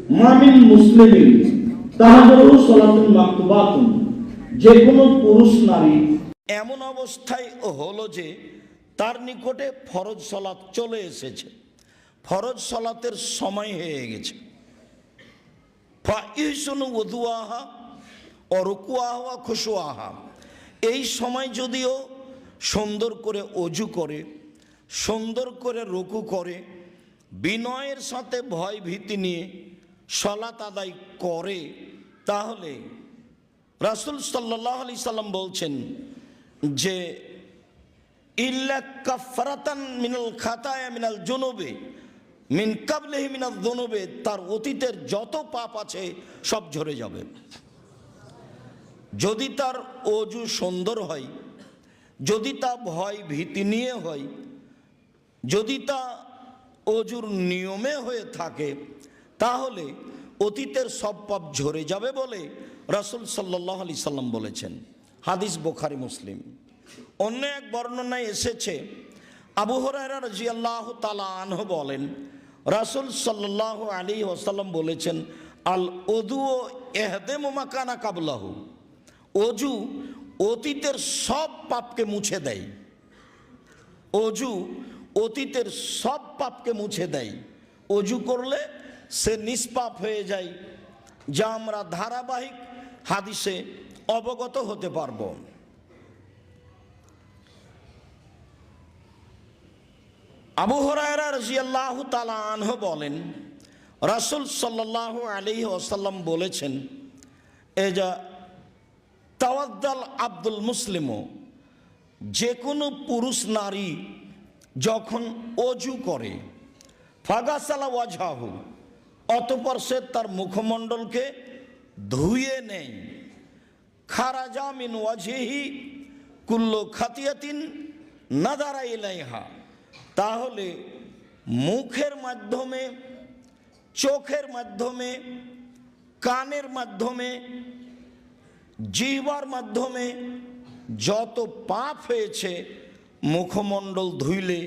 মামিন মুসলিমিন তাহাজ্জুদু সালাতুন মাকতুবাতুন, যে কোনো পুরুষ নারী এমন অবস্থায় হলো যে তার নিকটে ফরজ সালাত চলে এসেছে, ফরজ সালাতের সময় হয়ে গেছে। ফাইহসুনু ওযুআহা ওয়া রুকুআহা ওয়া খুশুআহা, এই সময় যদিও সুন্দর করে অজু করে, সুন্দর করে রুকু করে, বিনয়ের সাথে ভয় ভীতি নিয়ে সালাত আদায় করে, তাহলে রাসূল সাল্লাল্লাহু আলাইহি সাল্লাম বলছেন যে ইল্লা কাফারাতান মিনাল খাতায়া মিনাল জুনুবে মিন কাবলিহি মিনাল যুনুবে, তার অতীতের যত পাপ আছে সব ঝরে যাবে। যদি তার অজু সুন্দর হয়, যদি তা ভয় ভীতি নিয়ে হয়, যদি তা অজুর নিয়মে হয়ে থাকে, তাহলে অতীতের সব পাপ ঝরে যাবে বলে রাসূল সাল্লাল্লাহু আলাইহি সাল্লাম বলেছেন। হাদিস বুখারী মুসলিম। অন্য এক বর্ণনায় এসেছে, আবু হুরায়রা রাদিয়াল্লাহু তাআলা আনহু বলেন, রাসূল সাল্লাল্লাহু আলাইহি ওয়াসাল্লাম বলেছেন, আল উযু ইহদামু মা কানা কাবলাহু, অজু অতীতের সব পাপকে মুছে দেয়। অজু অতীতের সব পাপকে মুছে দেয়। অজু করলে সে নিষ্পাপ হয়ে যায়, যা আমরা ধারাবাহিক হাদিসে অবগত হতে পারব। আবু হুরায়রা রাদিয়াল্লাহু তাআলা আনহু বলেন, রাসূল সাল্লাল্লাহু আলাইহি ওয়াসাল্লাম বলেছেন, এজা তাওয়াদ্দাল আব্দুল মুসলিমও, যে কোনো পুরুষ নারী যখন অজু করে, ফাগাসালা ওয়াজহাহু, অতঃপর সে তার মুখমণ্ডলকে ধুয়ে নেয়, খারাজা মিন ওয়াজহিহি কুল্লু খাতিয়াতিন নাযারা ইলাইহা, তাহলে মুখের মাধ্যমে, চোখের মাধ্যমে, কানের মাধ্যমে, জিহ্বার মাধ্যমে যত পাপ হয়েছে, মুখমণ্ডল ধুইলে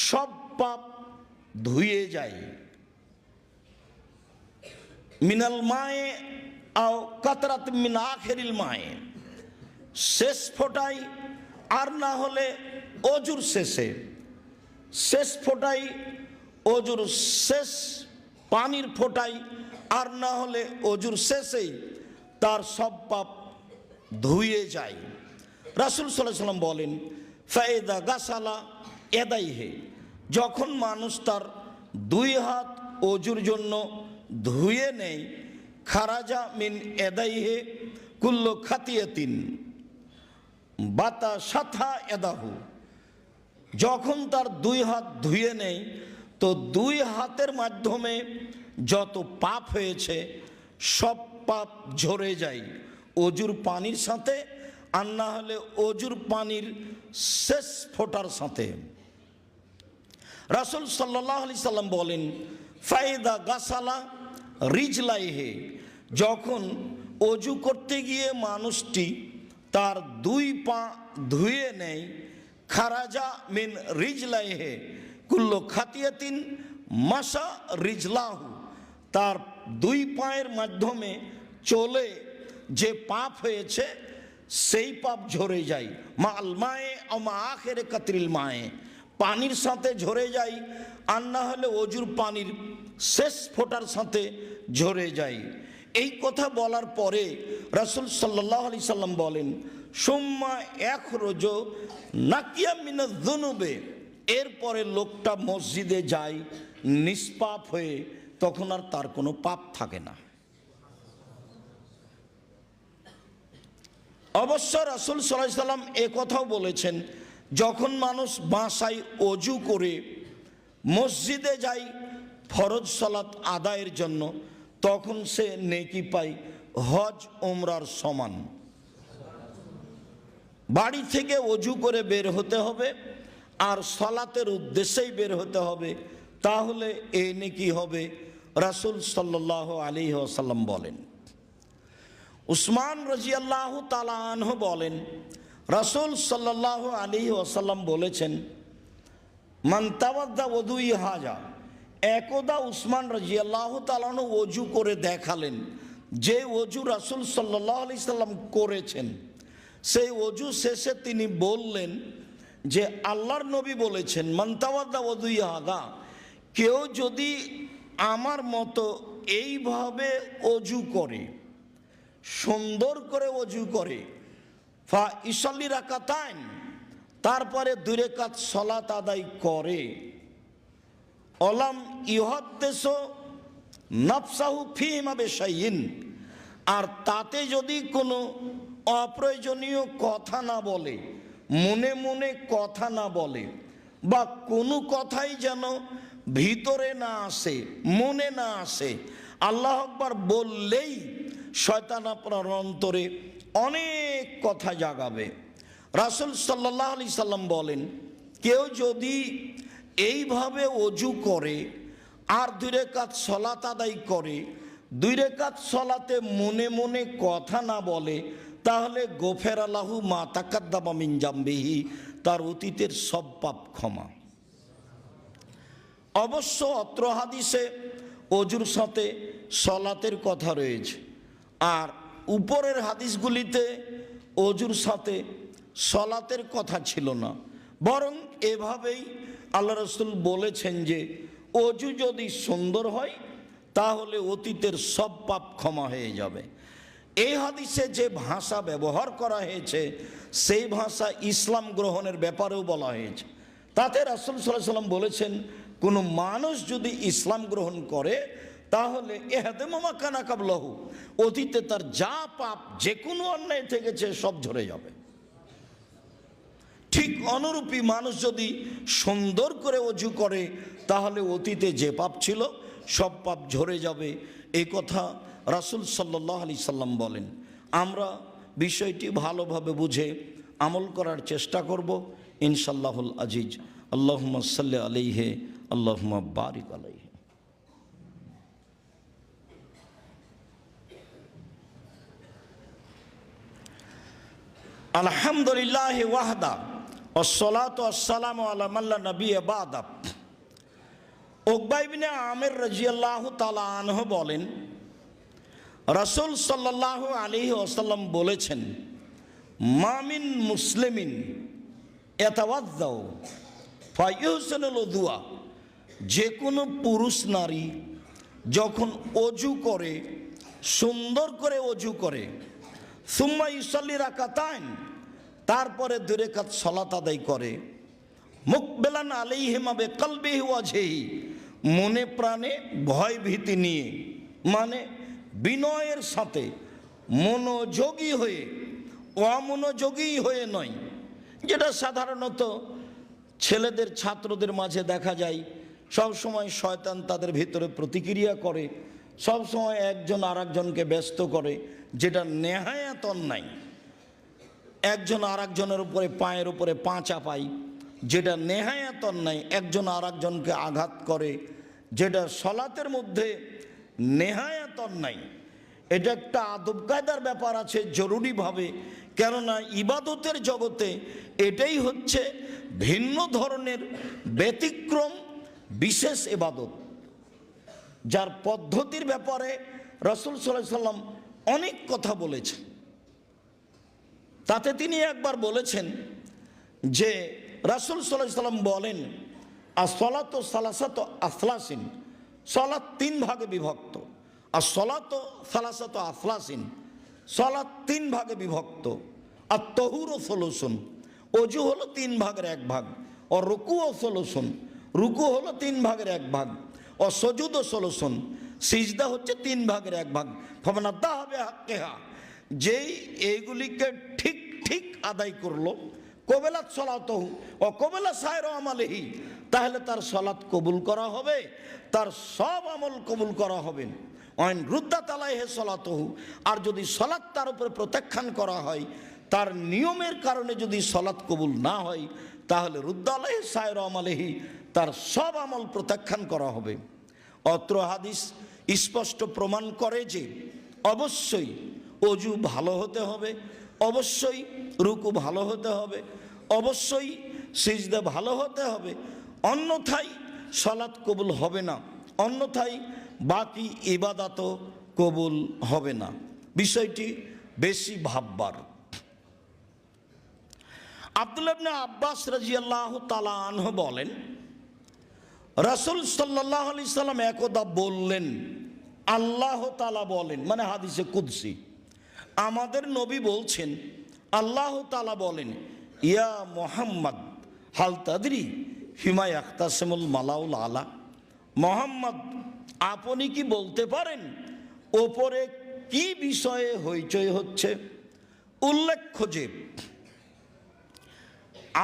সব পাপ ধুয়ে যায়। মিনাল মায়ে আও কাতরাত মিন আখিরিল মায়ে, শেষ ফোঁটায়, আর না হলে অজুর শেষে, শেষ ফোঁটাই, অজুর শেষ পানির ফোঁটাই, আর না হলে অজুর শেষেই তার সব পাপ ধুয়ে যায়। রাসূল সাল্লাল্লাহু আলাইহি ওয়াসাল্লাম বলেন, ফাইদা গাসালা ইয়াদাইহি, যখন মানুষ তার দুই হাত অজুর জন্য ধুয়ে নেয়, খারাজা মিন ইয়াদাইহি কুল্লু খাতিয়াতিন বাতা সাথা ইয়াদাহু, যখন তার দুই হাত ধুয়ে নেয়, তো দুই হাতের মাধ্যমে যত পাপ হয়েছে সব পাপ ঝরে যায় অজুর পানির সাথে, আর না হলে অজুর পানির শেষ ফোঁটার সাথে। রাসূল সাল্লাল্লাহু আলাইহি সাল্লাম বলেন, ফাইদা গাসালা রিজলাইহি, যখন অজু করতে গিয়ে মানুষটি তার দুই পা ধুয়ে নেয়, খারাজা মিন রিজলাইহি কুল্লু খাতিয়াতিন মাসা রিজলাহু, তার দুই পায়ের মাধ্যমে চলে যে পাপ হয়েছে সেই পাপ ঝরে যায়। মা আল মায়ে ও মা আখিরে কাতরিল মায়ে, পানির সাথে ঝরে যায়, আর না হলে অজুর পানির শেষ ফোঁটার সাথে ঝরে যায়। এই কথা বলার পরে রাসূল সাল্লাল্লাহু আলাইহি সাল্লাম বলেন, সুম্মা ইয়াখরুজু নাকিয়া মিনাজ যুনুবে, এরপরে লোকটা মসজিদে যায় নিষ্পাপ হয়ে, তখন আর তার কোনো পাপ থাকে না। অবশ্য রাসূল সাল্লাল্লাহু আলাইহি সাল্লাম এ কথাও বলেছেন, যখন মানুষ বাসায় অজু করে মসজিদে যায় ফরজ সালাত আদায়ের জন্য, তখন সে নেকি পায় হজ উমরার সমান। বাড়ি থেকে অজু করে বের হতে হবে আর সালাতের উদ্দেশ্যেই বের হতে হবে, তাহলে এই নেকি হবে। রাসূল সাল্লাল্লাহু আলাইহি ওয়াসাল্লাম বলেন। উসমান রাদিয়াল্লাহু তাআলা আনহু বলেন, রাসূল সাল্লাল্লাহু আলাইহি ওয়াসাল্লাম বলেছেন, মান তাওয়াদ্দা ওযুই হাজা, একদা উসমান রাদিয়াল্লাহু তাআলা আনহু ওযু করে দেখালেন, যে ওযু রাসূল সাল্লাল্লাহু আলাইহি সাল্লাম করেছেন। সেই ওযু শেষে তিনি বললেন যে আল্লাহর নবী বলেছেন, মান তাওয়াদ্দা ওযুইয়া হাদা, কেউ যদি আমার মতো এইভাবে ওযু করে, সুন্দর করে ওযু করে, ফা ইসাল্লি রাকাতাইন, তারপরে 2 রাকাত সালাত আদায় করে, অলাম ইউহাদ্দিসু নাফসাহু ফীমা বিশাইইন, আর তাতে যদি কোনো অপ্রয়োজনীয় কথা না বলে, মনে মনে কথা না বলে, বা কোনো কথাই যেন ভিতরে না আসে, মনে না আসে, আল্লাহু আকবার বললেই শয়তান আপনার অন্তরে অনেক কথা জাগাবে। রাসূল সাল্লাল্লাহু আলাইহি সাল্লাম বলেন, কেউ যদি এইভাবে ওযু করে আর 2 রাকাত সালাত আদায় করে, 2 রাকাত সালাতে মনে মনে কথা না বলে, তাহলে গোফেরা লাহু মা তাকাদ্দামা মিন জামবিহি, তার অতীতের সব পাপ ক্ষমা। অবশ্য অত্র হাদিসে ওযুর সাথে সালাতের কথা রয়েছে, আর উপরের হাদিসগুলিতে ওযুর সাথে সালাতের কথা ছিল না, বরং এভাবেই আল্লাহ রাসূল বলেছেন যে ওযু যদি সুন্দর হয় তাহলে অতীতের সব পাপ ক্ষমা হয়ে যাবে। এই হাদিসে যে ভাষা ব্যবহার করা হয়েছে সেই ভাষা ইসলাম গ্রহণের ব্যাপারেও বলা হয়েছে। তাতে রাসূল সাল্লাল্লাহু আলাইহি সাল্লাম বলেছেন, কোনো মানুষ যদি ইসলাম গ্রহণ করে তাহলে ইহদামু মা কানা কাবলাহু, অতীতে তার যা পাপ, যে কোনো অন্যায় থেকেছে সব ঝরে যাবে। ঠিক অনুরূপী মানুষ যদি সুন্দর করে ওযু করে তাহলে অতীতে যে পাপ ছিল সব পাপ ঝরে যাবে, এই কথা রাসূল সাল্লাল্লাহু আলাইহি সাল্লাম বলেন। আমরা বিষয়টি ভালোভাবে বুঝে আমল করার চেষ্টা করব ইনশাআল্লাহুল আজিজ। আল্লাহুম্মা সাল্লি আলাইহি, আল্লাহুম্মা বারিক আলাইহি। আলহামদুলিল্লাহি ওয়াহদা ওয়াসসালাতু ওয়াসসালামু আলা মান লা নাবিয়্যা বা'দা। উকবা ইবনে আমির রাদিয়াল্লাহু তাআলা আনহু বলেন, রাসূল সাল্লাল্লাহু আলাইহি ওয়াসাল্লাম বলেছেন, মা মিন মুসলিমিন ইয়াতাওয়াজ্জাউ ফায়ুহসিনুল উযুয়া, যে কোনো পুরুষ নারী যখন ওযু করে, সুন্দর করে ওযু করে, সুম্মা ইউসাল্লি রাকাতাইন, তারপরে 2 রাকাত সালাত আদায় করে, মুকবিলান আলাইহিমা বিকলবিহি ওয়াজহিহি, মনে প্রাণে ভয় ভীতি নিয়ে, মানে বিনয়ের সাথে, মনোযোগী হয়ে, অমনোযোগী হয়ে নয়, যেটা সাধারণত ছেলেদের ছাত্রদের মাঝে দেখা যায়। সব সময় শয়তান তাদের ভিতরে প্রতিক্রিয়া করে, সব সময় একজন আরেকজনকে ব্যস্ত করে, যেটা নেহায়াত অন্যায়। একজন আরেকজনের উপরে পায়ের উপরে পা চাপায়, যেটা নেহায়াত অন্যায়। একজন আরেকজনকে আঘাত করে, যেটা সালাতের মধ্যে নেহায়াত অন্যায়। এটা একটা আদব কায়দার ব্যাপার আছে জরুরিভাবে, কেননা ইবাদতের জগতে এটাই হচ্ছে ভিন্ন ধরনের ব্যতিক্রম বিশেষ ইবাদত, যার পদ্ধতির ব্যাপারে রাসূল সাল্লাল্লাহু আলাইহি সাল্লাম অনেক কথা বলেছেন। তাতে তিনি একবার বলেছেন যে রাসূল সাল্লাল্লাহু আলাইহি সাল্লাম বলেন, as-salatu salasatu aslasin, সালাত 3 ভাগে বিভক্ত। as-salatu salasatu aslasin, সালাত 3 ভাগে বিভক্ত। at-tahuru thulusun, ওযু হলো 3 ভাগের 1 ভাগ। আর রুকুও thulusun, রুকু হলো 3 ভাগের 1 ভাগ। ও সুজুদও thulusun, সিজদা হচ্ছে 3 ভাগের 1 ভাগ। ফামান আদাহা বিহাক্কিহা, যেই এইগুলিকে ঠিক ঠিক আদায় করলো, কবেলাত সালাতহু ও কবেলা সায়র আমালিহি, তাহলে তার সালাত কবুল করা হবে, তার সব আমল কবুল করা হবে। ওয়াইন রুদ্দাত আলাইহি সালাতহু, আর যদি সালাত তার উপরে প্রত্যাখ্যান করা হয়, তার নিয়মের কারণে যদি সালাত কবুল না হয়, তাহলে রুদ্দা আলাইহি সায়র আমালিহি, তার সব আমল প্রত্যাখ্যান করা হবে। অত্র হাদিস স্পষ্ট প্রমাণ করে যে অবশ্যই ওযু ভালো হতে হবে, অবশ্যই রুকু ভালো হতে হবে, অবশ্যই সিজদা ভালো হতে হবে, অন্যথায় সালাত কবুল হবে না। অন্যথায় বাকি ইবাদতও কবুল হবে না। বিষয়টি বেশি ভাববার। আব্দুল্লাহ ইবনে আব্বাস রাদিয়াল্লাহু তাআলা আনহু বলেন, রাসূল সাল্লাল্লাহু আলাইহি সাল্লাম একদা বললেন, আল্লাহ তাআলা বলেন, মানে হাদিসে কুদসি, আমাদের নবী বলছেন, আল্লাহ তাআলা বলেন, ইয়া মুহাম্মদ হাল তাদরি ফিমা ইয়াখতাসিমুল মালাউল আলা, মুহাম্মদ আপনি কি বলতে পারেন ওপরে কি বিষয়ে হইচই হচ্ছে? উল্লেখ্য যে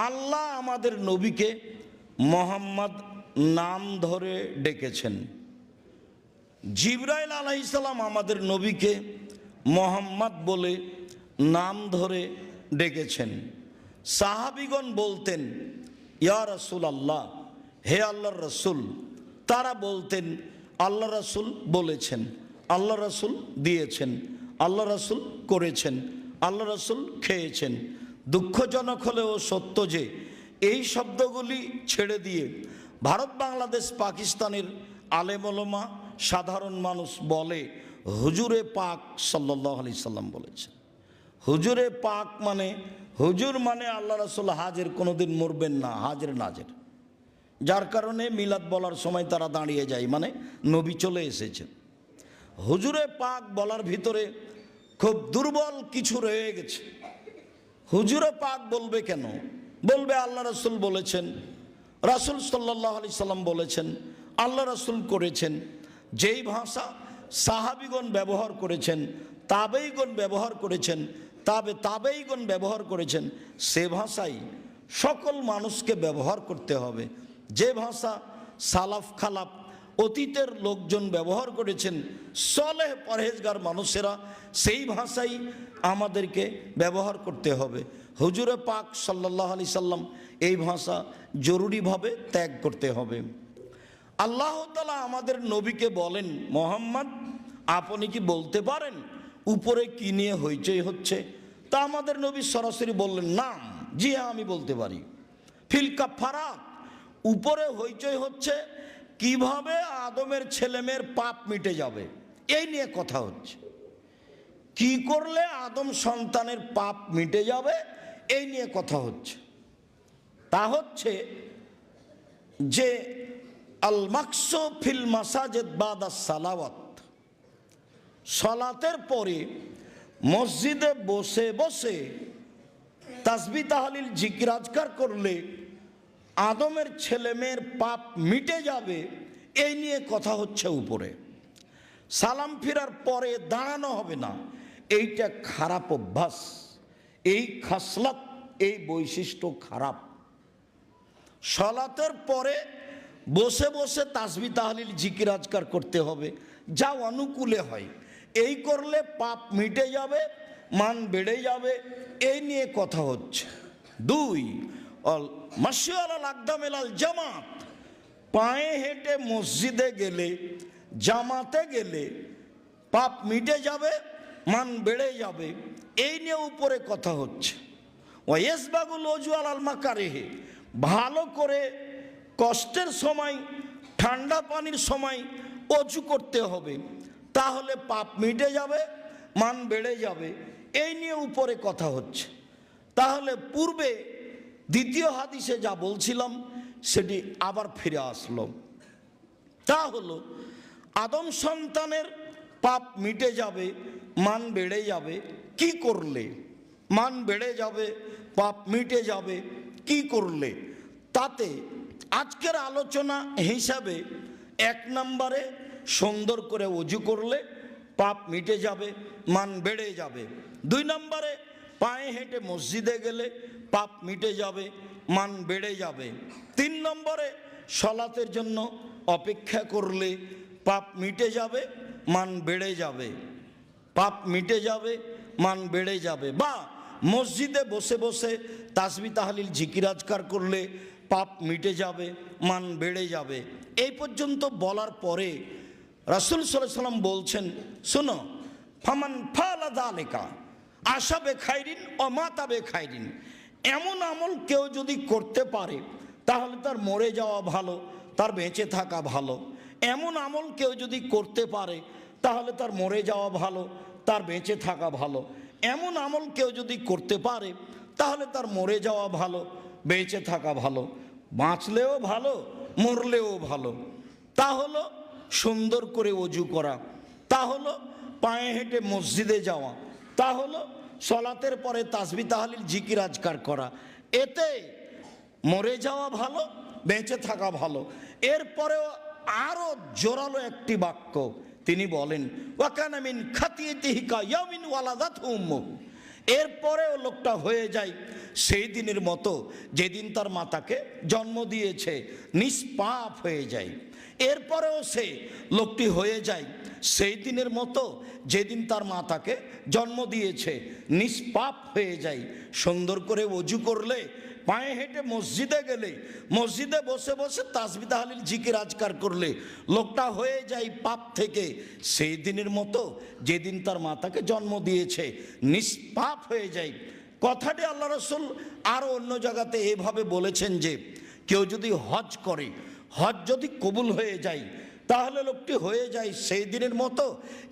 আল্লাহ আমাদের নবীকে মুহাম্মদ নাম ধরে ডেকেছেন। জিবরাইল আলাইহিস সালাম আমাদের নবীকে মুহাম্মদ বলে নাম ধরে ডেকেছেন। সাহাবীগণ বলতেন, ইয়া রাসূলুল্লাহ, হে আল্লাহর রাসূল। তারা বলতেন, আল্লাহ রাসূল বলেছেন, আল্লাহ রাসূল দিয়েছেন, আল্লাহ রাসূল করেছেন, আল্লাহ রাসূল খেয়েছেন। দুঃখজনক হলেও সত্য যে এই শব্দগুলি ছেড়ে দিয়ে ভারত, বাংলাদেশ, পাকিস্তানের আলেম ওলামা, সাধারণ মানুষ বলে হুজুরে পাক সাল্লাল্লাহু আলাইহি সাল্লাম বলেছেন। হুজুরে পাক মানে, হুজুর মানে আল্লাহ রাসূল হাজের কোনোদিন মরবেন না, হাজের নাজের। যার কারণে মিলাদ বলার সময় তারা দাঁড়িয়ে যায়, মানে নবী চলে এসেছেন। হুজুরে পাক বলার ভিতরে খুব দুর্বল কিছু রয়ে গেছে। হুজুরে পাক বলবে কেন? বলবে আল্লাহ রাসূল বলেছেন, রাসূল সাল্লাল্লাহু আলাইহি সাল্লাম বলেছেন, আল্লাহ রাসূল করেছেন। যেই ভাষা সাহাবীগণ ব্যবহার করেছেন, তাবেঈগণ ব্যবহার করেছেন, তাবেঈগণ ব্যবহার করেছেন, সে ভাষাই সকল মানুষকে ব্যবহার করতে হবে। যে ভাষা সালাফ খালাফ অতীতের লোকজন ব্যবহার করেছেন, সলেহ পরহেজগার মানুষেরা, সেই ভাষাই আমাদেরকে ব্যবহার করতে হবে। হুজুরে পাক সাল্লাল্লাহু আলাইহি সাল্লাম এই ভাষা জরুরিভাবে ত্যাগ করতে হবে। আল্লাহ তাআলা আমাদের নবীকে বলেন, মুহাম্মদ আপনি কি বলতে পারেন উপরে কি নিয়ে হইচই হচ্ছে? তা আমাদের নবী সরাসরি বললেন, নাম, জি হ্যাঁ আমি বলতে পারি। ফিল কাফারাত, উপরে হইচই হচ্ছে কিভাবে আদমের ছেলেমেয়ের পাপ মিটে যাবে, এই নিয়ে কথা হচ্ছে। কি করলে আদম সন্তানের পাপ মিটে যাবে, এই নিয়ে কথা হচ্ছে। তা হচ্ছে যে আল মাকসু ফিল মাসাজিদ বাদা সালাওয়াত, সালাতের পরে মসজিদে বসে বসে তাসবিহ তাহলিল জিকির আজকার করলে আদমের ছেলেমেয়ের পাপ মিটে যাবে, এই নিয়ে কথা হচ্ছে উপরে। সালাম ফিরার পরে দাঁড়ানো হবে না, এইটা খারাপ অভ্যাস, এই খাসলাত, এই বৈশিষ্ট্য খারাপ। সালাতের পরে বসে বসে তাসবিহ তাহলিল জিকির আজকার করতে হবে, যা অনুকূলে হয়। এই করলে পাপ মিটে যাবে, মান বেড়ে যাবে, এই নিয়ে কথা হচ্ছে। দুই, মাশি আলাল আকদাম ইলাল জামাত, পায়ে হেঁটে মসজিদে গেলে, জামাতে গেলে পাপ মিটে যাবে, মান বেড়ে যাবে, এই নিয়ে উপরে কথা হচ্ছে। ওয়াইসবাগুল ওযু আলাল মাকারিহি, ভালো করে কষ্টের সময়, ঠান্ডা পানির সময় অজু করতে হবে, তাহলে পাপ মিটে যাবে, মান বেড়ে যাবে, এই নিয়ে উপরে কথা হচ্ছে। তাহলে পূর্বে দ্বিতীয় হাদিসে যা বলছিলাম সেটি আবার ফিরে আসলো। তা হলো আদম সন্তানের পাপ মিটে যাবে, মান বেড়ে যাবে কি করলে? মান বেড়ে যাবে, পাপ মিটে যাবে কি করলে? তাতে আজকের আলোচনা হিসাবে 1 নম্বরে সুন্দর করে ওযু করলে পাপ মিটে যাবে, মান বেড়ে যাবে। 2 নম্বরে পায়ে হেঁটে মসজিদে গেলে পাপ মিটে যাবে, মান বেড়ে যাবে। 3 নম্বরে সালাতের জন্য অপেক্ষা করলে পাপ মিটে যাবে, মান বেড়ে যাবে। পাপ মিটে যাবে, মান বেড়ে যাবে। বা মসজিদে বসে বসে তাসবিহ তাহলিল জিকির আজকার করলে পাপ মিটে যাবে, মান বেড়ে যাবে। এই পর্যন্ত বলার পরে রাসূল সাল্লাল্লাহু আলাইহি সাল্লাম বলছেন, শোনো, ফামান ফালা যালিকা আশা বে খাইরিন ও মাতা বে খাইরিন, এমন আমল কেউ যদি করতে পারে তাহলে তার মরে যাওয়া ভালো, তার বেঁচে থাকা ভালো। এমন আমল কেউ যদি করতে পারে তাহলে তার মরে যাওয়া ভালো, তার বেঁচে থাকা ভালো। এমন আমল কেউ যদি করতে পারে তাহলে তার মরে যাওয়া ভালো, বেঁচে থাকা ভালো, বাঁচলেও ভালো, মরলেও ভালো। তা হলো সুন্দর করে ওযু করা, তা হলো পায়ে হেঁটে মসজিদে যাওয়া, তা হলো সলাতের পরে তাসবিহ তাহলিল জিকির আজকার করা। এতে মরে যাওয়া ভালো, বেঁচে থাকা ভালো। এরপরেও আরো জোরালো একটি বাক্য তিনি বলেন, ওয়াকানা মিন খাতিয়াতিহি কায়ামিন ওয়ালাদাতহু উম্মুহু। এরপরেও লোকটা হয়ে যায় সেই দিনের মতো যেদিন তার মাতাকে জন্ম দিয়েছে, নিষ্পাপ হয়ে যায়। এরপরেও সে লোকটি হয়ে যায় সেই দিনের মতো যেদিন তার মাতাকে জন্ম দিয়েছে, নিষ্পাপ হয়ে যায়। সুন্দর করে ওযু করলে, পায়ে হেঁটে মসজিদে গেলে, মসজিদে বসে বসে তাসবিহ তাহলিল জিকির আজকার করলে লোকটা হয়ে যায় পাপ থেকে সেই দিনের মতো যেদিন তার মাতাকে জন্ম দিয়েছে, নিষ্পাপ হয়ে যায়। কথাটি আল্লাহ রাসূল আরও অন্য জায়গাতে এভাবে বলেছেন যে কেউ যদি হজ করে, হজ যদি কবুল হয়ে যায় তাহলে লোকটি হয়ে যায় সেই দিনের মতো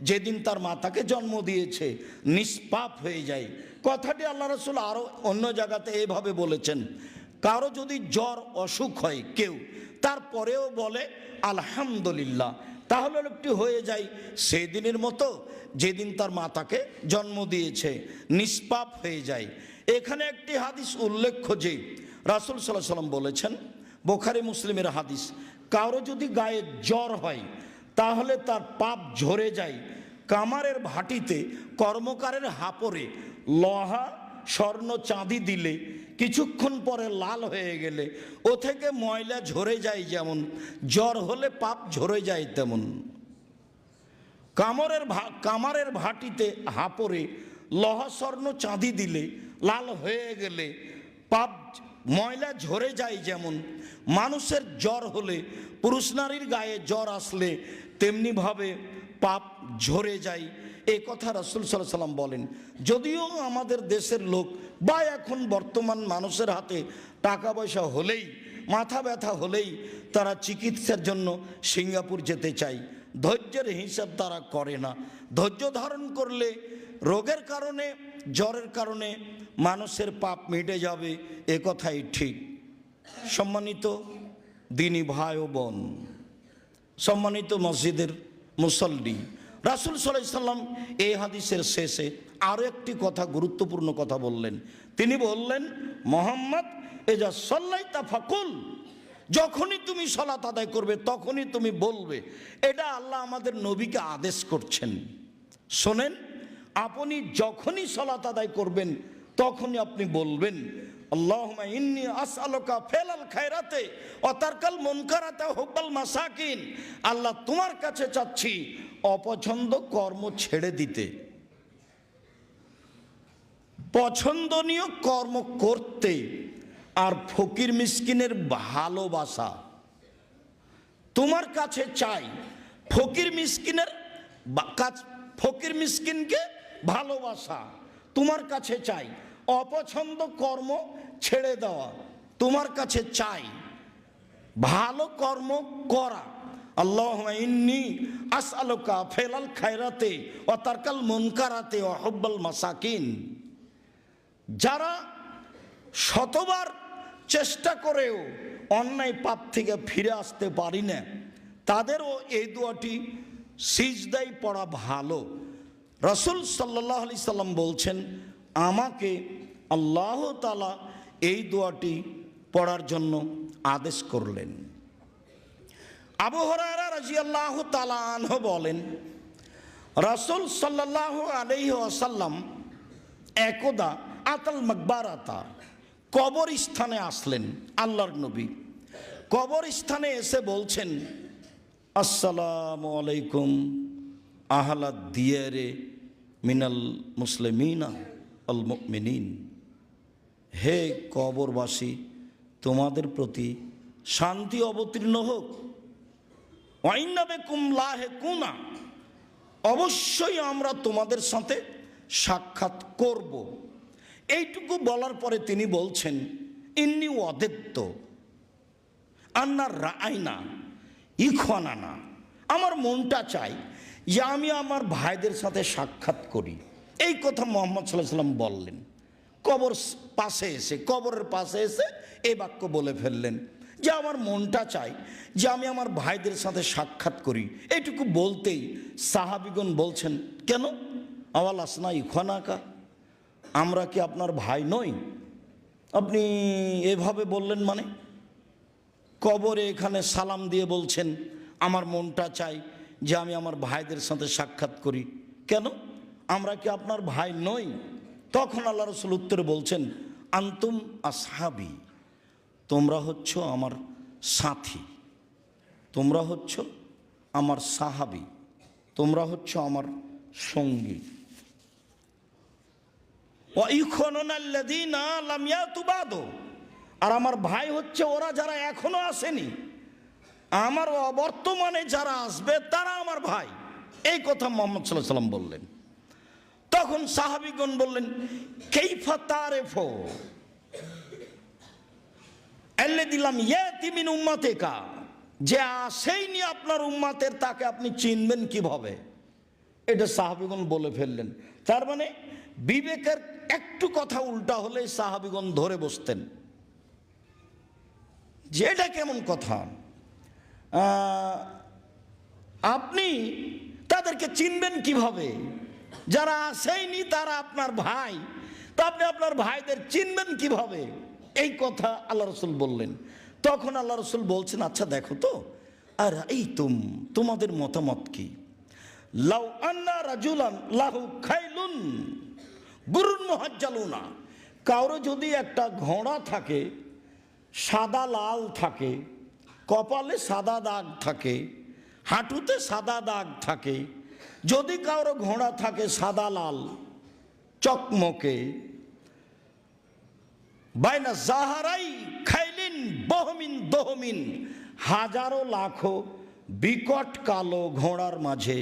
যেদিন তার মাতাকে জন্ম দিয়েছে, নিষ্পাপ হয়ে যায়। কথাটি আল্লাহ রাসূল আরও অন্য জায়গাতে এভাবে বলেছেন, কারো যদি জ্বর অসুখ হয় কেউ, তারপরেও বলে আলহামদুলিল্লাহ, তাহলে লোকটি হয়ে যায় সেই দিনের মতো যেদিন তার মাতাকে জন্ম দিয়েছে, নিষ্পাপ হয়ে যায়। এখানে একটি হাদিস উল্লেখ্য যে রাসূল সাল্লাল্লাহু আলাইহি ওয়াসাল্লাম বলেছেন, বুখারী মুসলিমের হাদিস, কারো যদি গায়ে জ্বর হয় তাহলে তার পাপ ঝরে যায় কামারের ভাটিতে কর্মকারের হাপরে লোহা স্বর্ণ চাঁদি দিলে কিছুক্ষণ পরে লাল হয়ে গেলে ও থেকে ময়লা ঝরে যায়, যেমন জ্বর হলে পাপ ঝরে যায় তেমন। কামারের ভাটিতে হাপরে লোহা স্বর্ণ চাঁদি দিলে লাল হয়ে গেলে পাপ ময়লা ঝরে যায়, যেমন মানুষের জ্বর হলে, পুরুষ নারীর গায়ে জ্বর আসলে তেমনিভাবে পাপ ঝরে যায়। এই কথা রাসূল সাল্লাল্লাহু আলাইহি ওয়াসাল্লাম বলেন। যদিও আমাদের দেশের লোক বা এখন বর্তমান মানুষের হাতে টাকা পয়সা হলেই, মাথা ব্যথা হলেই তারা চিকিৎসার জন্য সিঙ্গাপুর যেতে চায়, ধৈর্যের হিসাব তারা করে না। ধৈর্য ধারণ করলে রোগের কারণে, জ্বরের কারণে মানুষের পাপ মিটে যাবে, এ কথাই ঠিক। সম্মানিত দিনী ভাই ও বোন, সম্মানিত মসজিদের মুসল্লি, রাসূল সাল্লাল্লাহু আলাইহি ওয়াসাল্লাম এই হাদিসের শেষে আরও একটি কথা, গুরুত্বপূর্ণ কথা বললেন। তিনি বললেন, মুহাম্মদ এজা সাল্লাইতা ফাকুল, যখনই তুমি সালাত আদায় করবে তখনই তুমি বলবে। এটা আল্লাহ আমাদের নবীকে আদেশ করছেন। শোনেন, আপনি যখনই সালাত আদায় করবেন তখনই আপনি বলবেন, আল্লাহুম্মা ইন্নী আসআলুকা ফিলাল খায়রাতে ওয়া তারকাল মুনকারাতে ওয়া হুব্বাল মাসাকিন। আল্লাহ, তোমার কাছে চাচ্ছি অপছন্দ কর্ম ছেড়ে দিতে, পছন্দনীয় কর্ম করতে, আর ফকির মিসকিনের ভালোবাসা তোমার কাছে চাই। ফকির মিসকিনকে ভালোবাসা তোমার কাছে চাই, অপছন্দ কর্ম ছেড়ে দেওয়া তোমার কাছে চাই, ভালো কর্ম করা। আল্লাহুম্মা ইন্নী আসআলুকা ফিলাল খায়রাতে ওয়া তারকাল মুনকারাতে ওয়া হুব্বাল মাসাকিন। যারা শতবার চেষ্টা করেও অন্যায় পাপ থেকে ফিরে আসতে পারি না, তাদেরও এই দোয়াটি সিজদায় পড়া ভালো। রাসূল সাল্লাল্লাহু আলাইহি সাল্লাম বলছেন, আমাকে আল্লাহ তাআলা এই দোয়াটি পড়ার জন্য আদেশ করলেন। আবু হুরায়রা রাদিয়াল্লাহু তাআলা আনহু বলেন, রাসূল সাল্লাল্লাহু আলাইহি ওয়াসাল্লাম একদা আতাল মাকবারাতা, কবরস্থানে আসলেন। আল্লাহর নবী কবরস্থানে এসে বলছেন, আসসালামু আলাইকুম আহলাদ দিয়ারে মিনাল মুসলিমিনা আল মুমিনিন। হে কবরবাসী, তোমাদের প্রতি শান্তি অবতীর্ণ হোক। ওয়া ইন্না বিকুম লাহিকুনা, অবশ্যই আমরা তোমাদের সাথে সাক্ষাৎ করব। এইটুকু বলার পরে তিনি বলছেন, ইন্নী ওয়াদাতু আন্না রাআইনা ইখওয়ানানা আমার মনটা চাই যে আমি আমার ভাইদের সাথে সাক্ষাৎ করি। এই কথা মুহাম্মদ সাল্লাল্লাহু আলাইহি সাল্লাম বললেন। কবরের পাশে এসে এই বাক্য বলে ফেললেন যে আমার মনটা চাই যে আমি আমার ভাইদের সাথে সাক্ষাৎ করি। এইটুকু বলতেই সাহাবীগণ বলছেন, কেন? আওয়াল আসনা ইখওয়ানাকা, আমরা কি আপনার ভাই নই? আপনি এভাবে বললেন মানে? কবরে এখানে সালাম দিয়ে বলছেন আমার মনটা চাই যে আমি আমার ভাইদের সাথে সাক্ষাৎ করি, কেন? আমরা কি আপনার ভাই নই? তখন আল্লাহ রাসূল উত্তরে বলছেন, আনতুম আসহাবি, তোমরা হচ্ছ আমার সাথী, তোমরা হচ্ছ আমার সাহাবী, তোমরা হচ্ছ আমার সঙ্গী। আর আমার ভাই হচ্ছে ওরা যারা এখনো আসেনি, আমার বর্তমানে যারা আসবে তারা আমার ভাই। এই কথা মুহাম্মদ সাল্লাল্লাহু আলাইহি সাল্লাম বললেন। তখন সাহাবীগণ বললেন, কাইফা তারিফু আল্লাযী লাম ইয়াতি মিন উম্মাতিকা, যে আসেইনি আপনার উম্মাতের তাকে আপনি চিনবেন কিভাবে? এটা সাহাবীগণ বলে ফেললেন। তার মানে বিবেকের একটু কথা উল্টা হলে সাহাবীগণ ধরে বসতেন যে এটা কেমন কথা, আপনি তাদেরকে চিনবেন কিভাবে? যারা আসেইনি তারা আপনার ভাই, তো আপনি আপনার ভাইদের চিনবেন কিভাবে? এই কথা আল্লাহ রাসূল বললেন। তখন আল্লাহ রাসূল বলছেন, আচ্ছা দেখো তো, আর এই তোমাদের মতামত কি? লাউ আন্না রাজুলান লাহু খাইলুন গুরুন মুহাজ্জালুনা, কারো যদি একটা ঘোড়া থাকে, সাদা লাল থাকে, কপালে সাদা দাগ থাকে, হাঁটুতে সাদা দাগ থাকে, যদি কারো ঘোড়া থাকে সাদা লাল চকমকে, বাইনা জাহারাই খাইলিন বহমিন দহমিন, হাজারো লাখো বিকট কালো ঘোড়ার মাঝে,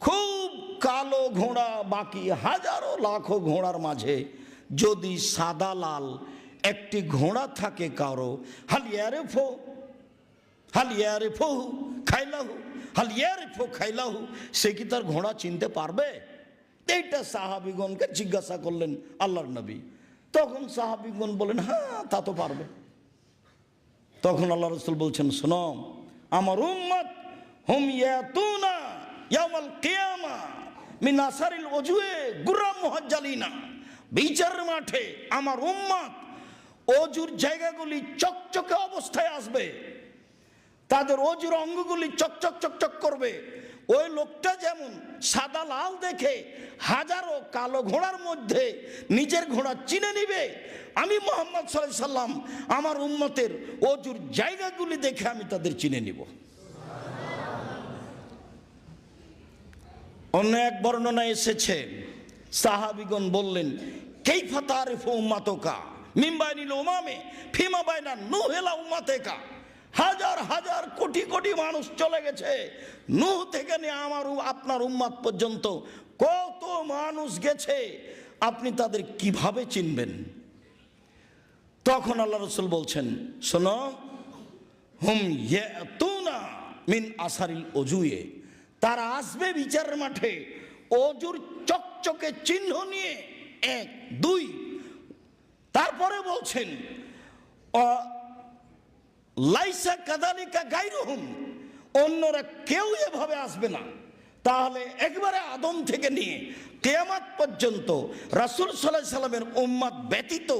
খুব কালো ঘোড়া বাকি হাজারো লাখো ঘোড়ার মাঝে যদি সাদা লাল একটি ঘোড়া থাকে কারো, হালিয়ারেফো খাইলাহু, হালিয়ারেফো খাইলাহু, সে কি তার ঘোড়া চিনতে পারবে? এইটা সাহাবীগণকে জিজ্ঞাসা করলেন আল্লাহর নবী। তখন সাহাবীগণ বলেন, হ্যাঁ তা তো পারবে। তখন আল্লাহ রাসূল বলছেন, শোনো, আমার উম্মত হুম ইয়াতুনা ইয়াউমাল কিয়ামা মিন আসারিল ওজুয়ে গুররাম মুহাজ্জালিনা, বিচারের মাঠে আমার উম্মত অজুর জায়গাগুলি চকচকে অবস্থায় আসবে, তাদের অজুর অঙ্গগুলি চকচক চকচক করবে। ওই লোকটা যেমন সাদা লাল দেখে হাজারো কালো ঘোড়ার মধ্যে নিজের ঘোড়া চিনে নিবে, আমি মুহাম্মদ সাল্লাল্লাহু আলাইহি সাল্লাম আমার উম্মতের অজুর জায়গাগুলি দেখে আমি তাদের চিনে নিব। অন্য এক বর্ণনা এসেছে, সাহাবীগণ বললেন, কাইফা তারিফু উম্মাতুকা মিন বাইনিল উমামে ফিমা বাইনা নূহিলা উম্মাতিকা, হাজার হাজার কোটি কোটি মানুষ চলে গেছে, নূহ থেকে নিয়ে আপনার উম্মত পর্যন্ত কত মানুষ গেছে, আপনি তাদের কিভাবে চিনবেন? তখন আল্লাহ রাসূল বলছেন, শোনো, হুম ইয়াতুনা মিন আসারিল ওজুয়ে, তারা আসবে বিচারের মাঠে অজুর চকচকে চিহ্ন নিয়ে, 1 2। তারপরে বলছেন, লাইসা কাযালিকা গায়রুহুম, অন্যরা কেউ এভাবে আসবে না। তাহলে একবারে আদম থেকে নিয়ে কিয়ামত পর্যন্ত রাসূল সাল্লাল্লাহু আলাইহি সাল্লামের উম্মত ব্যতীত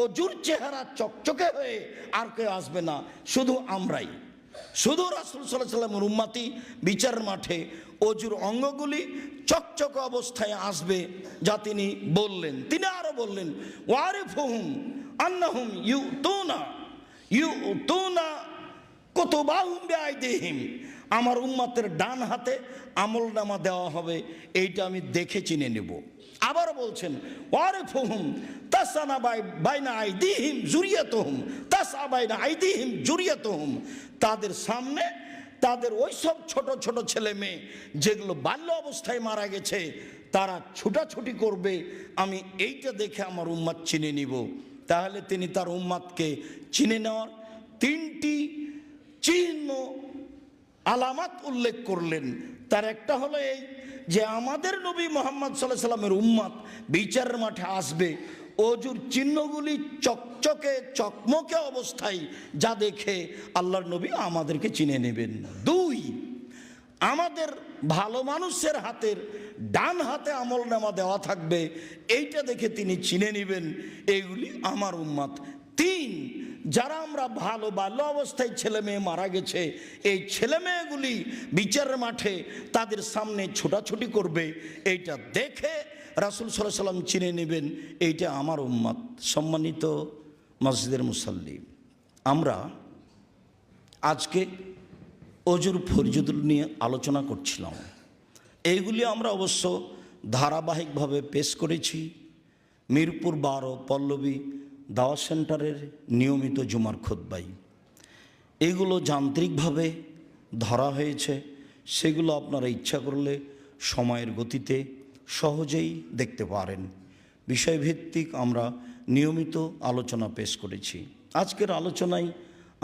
অজুর চেহারা চকচকে হয়ে আর কেউ আসবে না, শুধু আমরাই, শুধু রাসূল সাল্লাল্লাহু আলাইহি সাল্লামের উম্মতই বিচার মাঠে অজুর অঙ্গগুলি চকচকে অবস্থায় আসবে, যা তিনি বললেন। তিনি আরো বললেন, ওয়ারিফুহুম আন্নাহুম ইউতুনা কুতুবাহুম বিআইদিহিম, আমার উম্মতের ডান হাতে আমলনামা দেওয়া হবে, এইটা আমি দেখে চিনে নেব। আবার বলছেন, ওয়ারিফুহুম তাসআনা বাইনা আইদিহিম যুরিয়াতুহুম, তাসআ বাইনা আইদিহিম যুরিয়াতুহুম, তাদের সামনে তাদের ওই সব ছোট ছোট ছেলে মেয়ে যেগুলো বাল্য অবস্থায় মারা গেছে, তারা ছুটাছুটি করবে, আমি এইটা দেখে আমার উম্মত চিনে নিব। তাহলে তিনি তার উম্মতকে চিনে নেওয়ার 3টি চিহ্ন আলামত উল্লেখ করলেন। তার একটা হলো এই যে আমাদের নবী মুহাম্মদ সাল্লাল্লাহু আলাইহি সাল্লামের উম্মত বিচারের মাঠে আসবে অজুর চিহ্নগুলি চকচকে চকমকে অবস্থায়, যা দেখে আল্লাহর নবী আমাদেরকে চিনে নেবেন। 2, আমাদের ভালো মানুষের হাতের ডান হাতে আমলনামা দেওয়া থাকবে, এইটা দেখে তিনি চিনে নেবেন এইগুলি আমার উম্মত। 3, যারা আমরা ভালো বাল্য অবস্থায় ছেলে মেয়ে মারা গেছে, এই ছেলে মেয়েগুলি বিচারের মাঠে তাদের সামনে ছোটাছুটি করবে, এইটা দেখে রাসূল সাল্লাল্লাহু আলাইহি সাল্লাম চিনে নেবেন এইটা আমার উম্মত। সম্মানিত মসজিদের মুসাল্লি, আমরা আজকে অজুর ফরজিয়ত নিয়ে আলোচনা করছিলাম। এইগুলি আমরা অবশ্য ধারাবাহিকভাবে পেশ করেছি মিরপুর 12 পল্লবী দাওয়াত সেন্টারের নিয়মিত জুমার খুতবায়। এগুলো যান্ত্রিকভাবে ধরা হয়েছে, সেগুলো আপনারা ইচ্ছা করলে সময়ের গতিতে সহজেই দেখতে পারেন। বিষয়ভিত্তিক আমরা নিয়মিত আলোচনা পেশ করেছি। আজকের আলোচনায়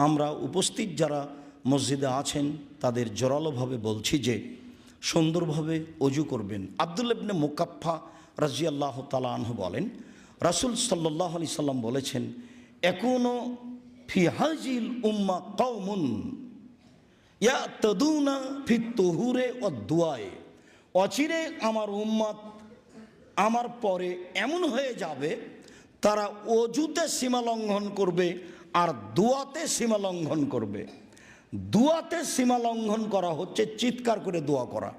আমরা উপস্থিত যারা মসজিদে আছেন তাদের জোরালোভাবে বলছি যে সুন্দরভাবে অজু করবেন। আব্দুল্লাহ ইবনে মুকাফফা রাদিয়াল্লাহু তাআলা আনহু বলেন, রাসূল সাল্লাল্লাহু আলাইহি সাল্লাম বলেছেন, একুনু ফি হাযিল উম্মাহ কওমুন ইয়াতাদুনা ফিত তুহুরে ওয়াদ দুআয়ে। অচিরে আমার উম্মত আমার পরে এমন হয়ে যাবে, তারা অজুতে সীমা লঙ্ঘন করবে আর দোয়াতে সীমা লঙ্ঘন করবে। দোয়াতে সীমা লঙ্ঘন করা হচ্ছে চিৎকার করে দোয়া করা,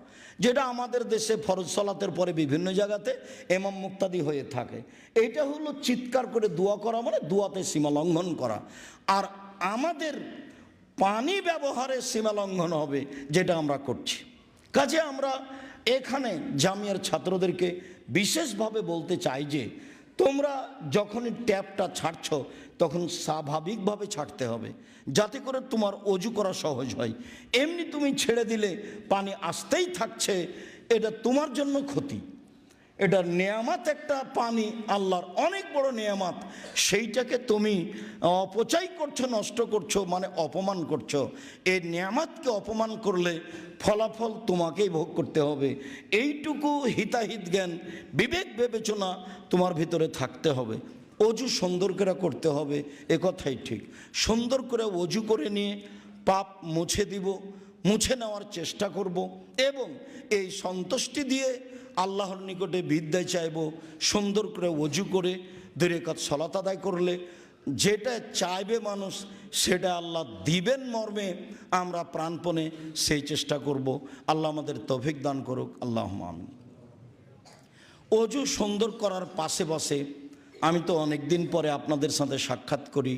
যেটা আমাদের দেশে ফরজ সালাতের পরে বিভিন্ন জায়গাতে ইমাম মুক্তাদি হয়ে থাকে। এইটা হলো চিৎকার করে দোয়া করা, মানে দোয়াতে সীমা লঙ্ঘন করা। আর আমাদের পানি ব্যবহারে সীমা লঙ্ঘন হবে, যেটা আমরা করছি। কাজে আমরা এখানে জামিয়ার ছাত্রদেরকে বিশেষভাবে বলতে চাই যে তোমরা যখনই ট্যাপটা ছাড়ছ তখন স্বাভাবিকভাবে ছাড়তে হবে, যাতে করে তোমার অজু করা সহজ হয়। এমনি তুমি ছেড়ে দিলে পানি আসতেই থাকছে, এটা তোমার জন্য ক্ষতি। এটা নেয়ামত, একটা পানি আল্লাহর অনেক বড় নেয়ামত, সেইটাকে তুমি অপচয় করছো, নষ্ট করছো, মানে অপমান করছো। এই নেয়ামতকে অপমান করলে ফলাফল তোমাকেই ভোগ করতে হবে। এইটুকু হিতাহিত জ্ঞান, বিবেক বিবেচনা তোমার ভিতরে থাকতে হবে। অজু সুন্দর করে করতে হবে, এ কথাই ঠিক। সুন্দর করে অজু করে নিয়ে পাপ মুছে দিব, মুছে নেওয়ার চেষ্টা করব, এবং এই সন্তুষ্টি দিয়ে আল্লাহর নিকটে বিদ্যায় চাইব। সুন্দর করে অজু করে 2 রাকাত সালাত আদায় করলে যেটা চাইবে মানুষ, সেটা আল্লাহ দিবেন মর্মে আমরা প্রাণপণে সেই চেষ্টা করব। আল্লাহ আমাদের তৌফিক দান করুক, আল্লাহুম্মা আমিন। অজু সুন্দর করার পাশে পাশে আমি তো অনেক দিন পরে আপনাদের সাথে সাক্ষাৎ করি,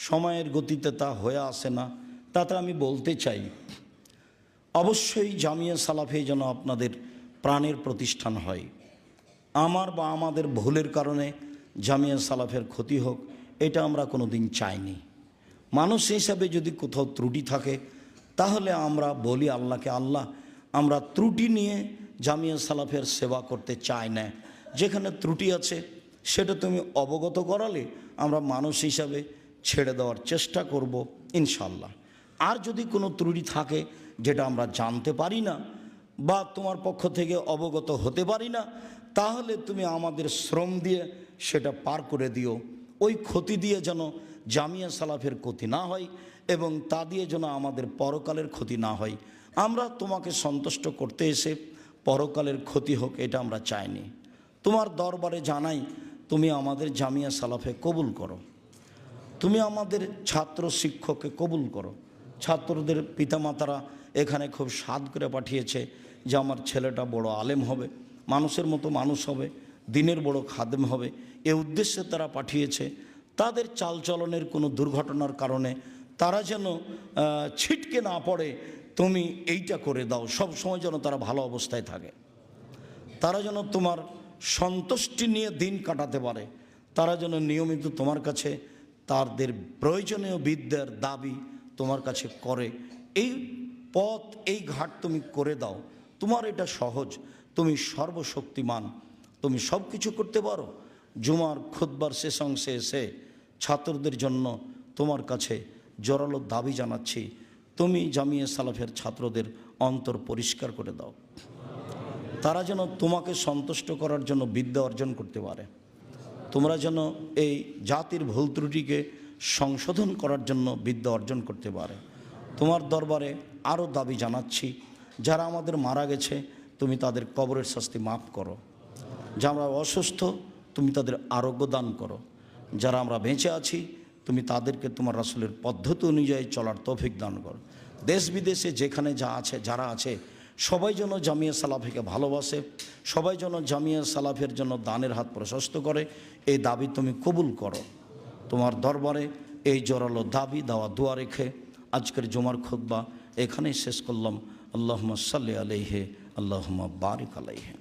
সময়ের গতিতে তা হয়ে আসে না, তাতে আমি বলতে চাই, অবশ্যই জামিয়া সালাফে যেন আপনাদের প্রাণের প্রতিষ্ঠান হয়। আমার বা আমাদের ভুলের কারণে জামিয়া সালাফের ক্ষতি হোক, এটা আমরা কোনো দিন চাইনি। মানুষ হিসাবে যদি কোথাও ত্রুটি থাকে তাহলে আমরা বলি আল্লাহকে, আল্লাহ আমরা ত্রুটি নিয়ে জামিয়া সালাফের সেবা করতে চাই না। যেখানে ত্রুটি আছে সেটা তুমি অবগত করালে আমরা মানুষ হিসাবে ছেড়ে দেওয়ার চেষ্টা করব ইনশাল্লাহ। আর যদি কোনো ত্রুটি থাকে যেটা আমরা জানতে পারি না বা তোমার পক্ষ থেকে অবগত হতে পারি না, তাহলে তুমি আমাদের শ্রম দিয়ে সেটা পার করে দিও। ওই ক্ষতি দিয়ে যেন জামিয়া সালাফের ক্ষতি না হয় এবং তা দিয়ে যেন আমাদের পরকালের ক্ষতি না হয়। আমরা তোমাকে সন্তুষ্ট করতে এসে পরকালের ক্ষতি হোক, এটা আমরা চাইনি। তোমার দরবারে জানাই, তুমি আমাদের জামিয়া সালাফে কবুল করো, তুমি আমাদের ছাত্র শিক্ষককে কবুল করো। ছাত্রদের পিতামাতারা এখানে খুব সাধ করে পাঠিয়েছে যে আমার ছেলেটা বড় আলেম হবে, মানুষের মতো মানুষ হবে, দিনের বড় খাদেম হবে, এ উদ্দেশ্যে তারা পাঠিয়েছে। তাদের চালচলনের কোনো দুর্ঘটনার কারণে তারা যেন ছিটকে না পড়ে, তুমি এইটা করে দাও। সব সময় যেন তারা ভালো অবস্থায় থাকে, তারা যেন তোমার সন্তুষ্টি নিয়ে দিন কাটাতে পারে, তারা যেন নিয়মিত তোমার কাছে তাদের প্রয়োজনীয় বিদ্যার দাবি তোমার কাছে করে। এই পথ, এই ঘাট তুমি করে দাও। তোমার এটা সহজ, তুমি সর্বশক্তিমান, তুমি সব কিছু করতে পারো। জুমার খুতবার শেষ অংশে এসে ছাত্রদের জন্য তোমার কাছে জোরালো দাবি জানাচ্ছি, তুমি জামিয়া সালাফের ছাত্রদের অন্তর পরিষ্কার করে দাও, তারা যেন তোমাকে সন্তুষ্ট করার জন্য বিদ্যা অর্জন করতে পারে। তোমরা যেন এই জাতির ভুল ত্রুটিকে সংশোধন করার জন্য বিদ্যা অর্জন করতে পারে। তোমার দরবারে আরও দাবি জানাচ্ছি, যারা আমাদের মারা গেছে তুমি তাদের কবরের শাস্তি মাফ করো, যারা অসুস্থ তুমি তাদের আরোগ্য দান করো, যারা আমরা বেঁচে আছি তুমি তাদেরকে তোমার রাসূলের পদ্ধতি অনুযায়ী চলার তৌফিক দান করো। দেশ বিদেশে যেখানে যারা আছে সবাই যেন জামিয়া সালাফিকে ভালোবাসে, সবাই যেন জামিয়া সালাফের জন্য দানের হাত প্রশস্ত করে, এই দাবি তুমি কবুল করো। তোমার দরবারে এই জোরালো দাবি দেওয়া দোয়া রেখে আজকের জুমার খুতবা এখানেই শেষ করলাম। আল্লাহুম্মা সাল্লি আলাইহি, আল্লাহুম্মা বারিক আলাইহি।